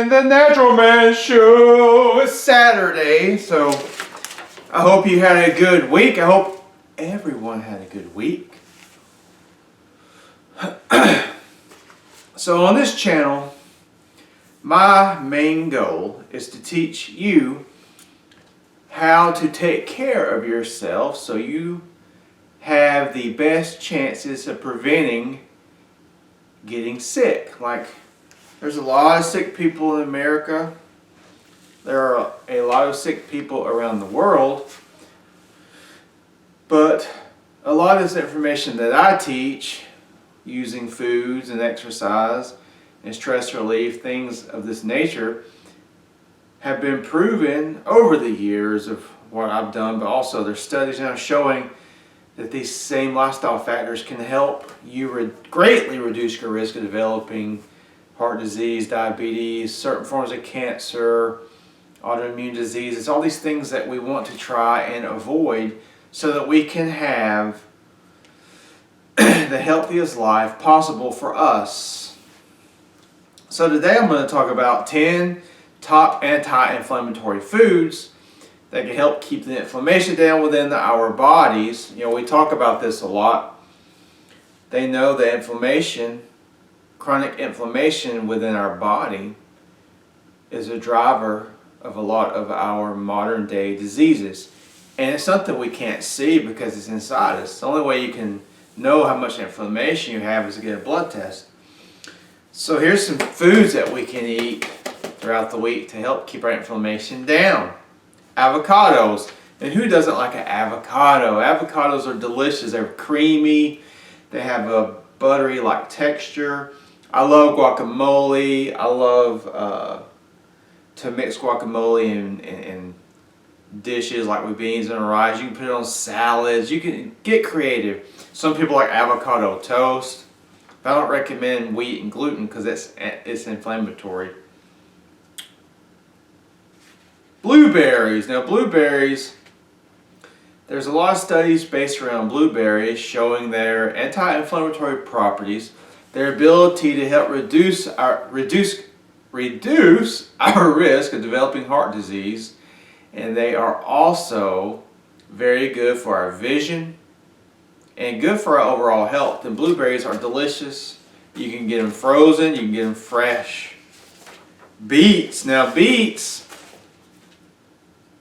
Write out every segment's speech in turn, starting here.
Man, the Natural Man Show. It's Saturday, so I hope you had a good week. I hope everyone had a good week. So on this channel, my main goal is to teach you how to take care of yourself so you have the best chances of preventing getting sick. Like, there's a lot of sick people in America. There are a lot of sick people around the world. But a lot of this information that I teach using foods and exercise and stress relief, things of this nature, have been proven over the years of what I've done, but also there's studies now showing that these same lifestyle factors can help you greatly reduce your risk of developing heart disease, diabetes, certain forms of cancer, autoimmune diseases, all these things that we want to try and avoid so that we can have the healthiest life possible for us. So today I'm going to talk about 10 top anti-inflammatory foods that can help keep the inflammation down within our bodies. You know, we talk about this a lot. They know that inflammation, chronic inflammation within our body, is a driver of a lot of our modern day diseases. And it's something we can't see because it's inside us. The only way you can know how much inflammation you have is to get a blood test. So here's some foods that we can eat throughout the week to help keep our inflammation down. Avocados. And who doesn't like an avocado? Avocados are delicious. They're creamy. They have a buttery like texture. I love guacamole. I love to mix guacamole in dishes like with beans and rice. You can put it on salads. You can get creative. Some people like avocado toast. But I don't recommend wheat and gluten because it's inflammatory. Blueberries. Now blueberries, there's a lot of studies based around blueberries showing their anti-inflammatory properties, their ability to help reduce our risk of developing heart disease, and they are also very good for our vision and good for our overall health. And blueberries are delicious. You can get them frozen, you can get them fresh. Beets. Now beets,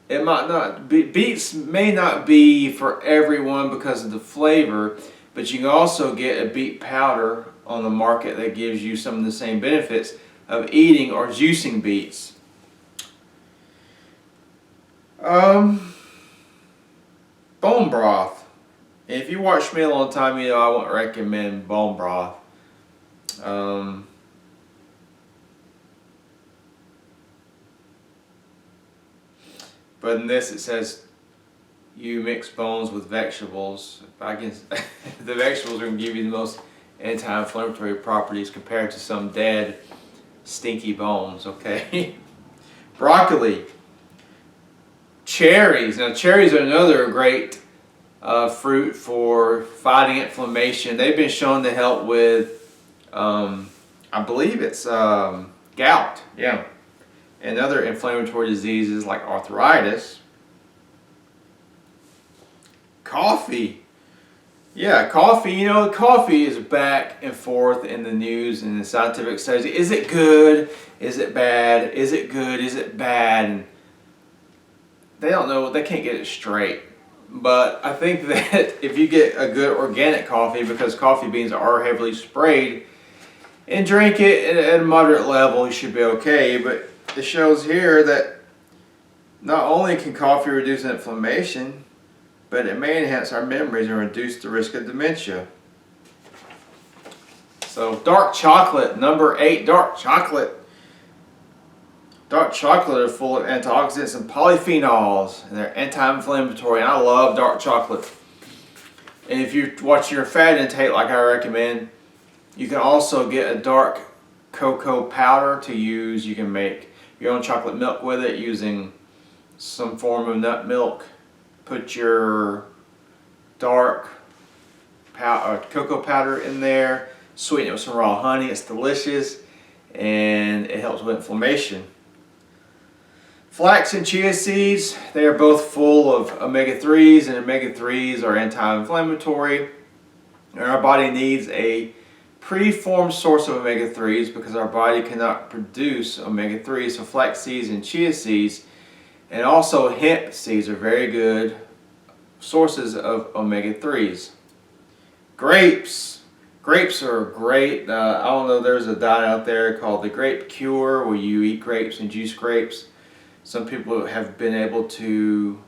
beets may not be for everyone because of the flavor, but you can also get a beet powder on the market that gives you some of the same benefits of eating or juicing beets. Bone broth. If you watch me a long time, you know I won't recommend bone broth. But in this it says you mix bones with vegetables. I guess the vegetables are going to give you the most anti-inflammatory properties compared to some dead, stinky bones, okay? Broccoli. Cherries. Now cherries are another great fruit for fighting inflammation. They've been shown to help with, I believe it's gout, yeah, and other inflammatory diseases like arthritis. Coffee. Yeah, coffee. You know, coffee is back and forth in the news and in scientific studies. Is it good? Is it bad? Is it good? Is it bad? And they don't know. They can't get it straight. But I think that if you get a good organic coffee, because coffee beans are heavily sprayed, and drink it at a moderate level, you should be okay. But it shows here that not only can coffee reduce inflammation, but it may enhance our memories and reduce the risk of dementia. So dark chocolate, number 8, dark chocolate. Dark chocolate are full of antioxidants and polyphenols, and they're anti-inflammatory, and I love dark chocolate. And if you're watching your fat intake like I recommend, you can also get a dark cocoa powder to use. You can make your own chocolate milk with it using some form of nut milk. Put your dark cocoa powder in there, sweeten it with some raw honey. It's delicious. and it helps with inflammation. Flax and chia seeds, they are both full of omega-3s, and omega-3s are anti-inflammatory. And our body needs a preformed source of omega-3s because our body cannot produce omega-3s. So flax seeds and chia seeds and also hemp seeds are very good sources of omega-3s. Grapes. Grapes are great. I don't know, there's a diet out there called the grape cure where you eat grapes and juice grapes. Some people have been able to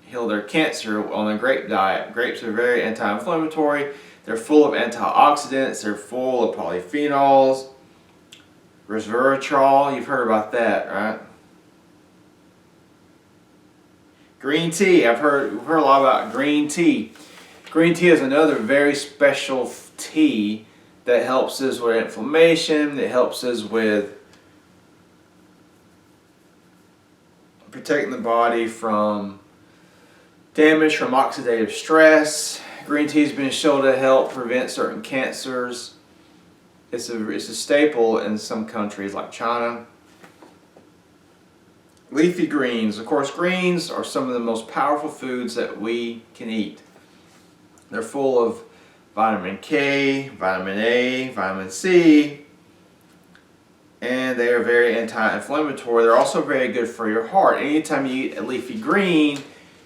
heal their cancer on a grape diet. Grapes are very anti-inflammatory. They're full of antioxidants. They're full of polyphenols. Resveratrol, you've heard about that, right? Green tea, we've heard a lot about green tea. Green tea is another very special tea that helps us with inflammation. It helps us with protecting the body from damage from oxidative stress. Green tea has been shown to help prevent certain cancers. It's a staple in some countries like China. Leafy greens. Of course, greens are some of the most powerful foods that we can eat. They're full of vitamin K, vitamin A, vitamin C, and they are very anti-inflammatory. They're also very good for your heart. Anytime you eat a leafy green,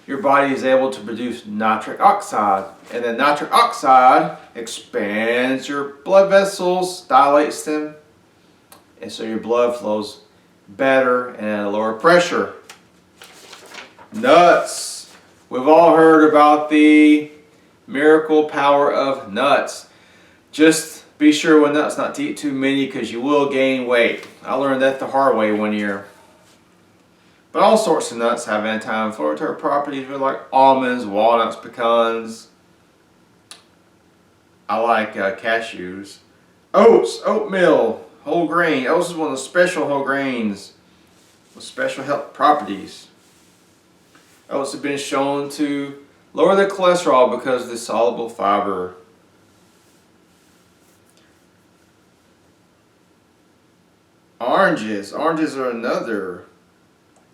your body is able to produce nitric oxide. And then nitric oxide expands your blood vessels, dilates them, and so your blood flows better and at a lower pressure. Nuts. We've all heard about the miracle power of nuts. Just be sure with nuts not to eat too many because you will gain weight. I learned that the hard way one year. But all sorts of nuts have anti-inflammatory properties, like almonds, walnuts, pecans. I like cashews. Oats, oatmeal, whole grain. Oats is one of the special whole grains with special health properties. Oats have been shown to lower the cholesterol because of the soluble fiber. Oranges. Oranges are another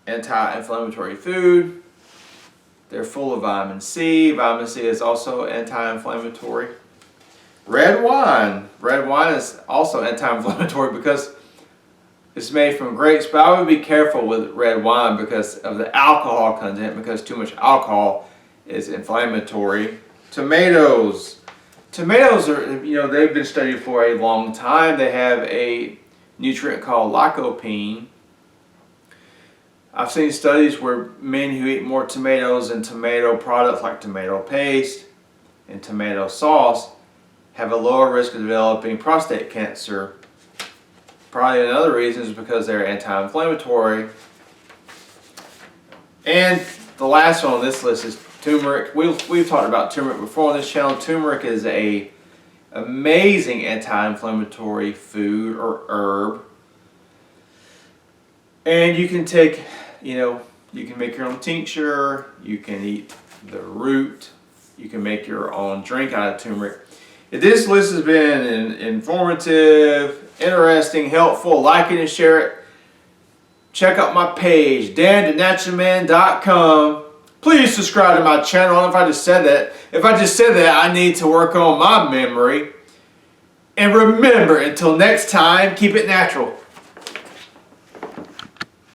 anti-inflammatory food. They're full of vitamin C. Vitamin C is also anti-inflammatory. Red wine. Red wine is also anti-inflammatory because it's made from grapes, but I would be careful with red wine because of the alcohol content, because too much alcohol is inflammatory. Tomatoes. Tomatoes are, they've been studied for a long time. They have a nutrient called lycopene. I've seen studies where men who eat more tomatoes and tomato products like tomato paste and tomato sauce have a lower risk of developing prostate cancer. Probably another reason is because they're anti-inflammatory. And the last one on this list is turmeric. We've talked about turmeric before on this channel. Turmeric is a amazing anti-inflammatory food or herb. And you can take, you can make your own tincture, you can eat the root, you can make your own drink out of turmeric. If this list has been informative, interesting, helpful, like it and share it. Check out my page, danthenaturalman.com. Please subscribe to my channel. I don't know if I just said that. If I just said that, I need to work on my memory. And remember, until next time, keep it natural.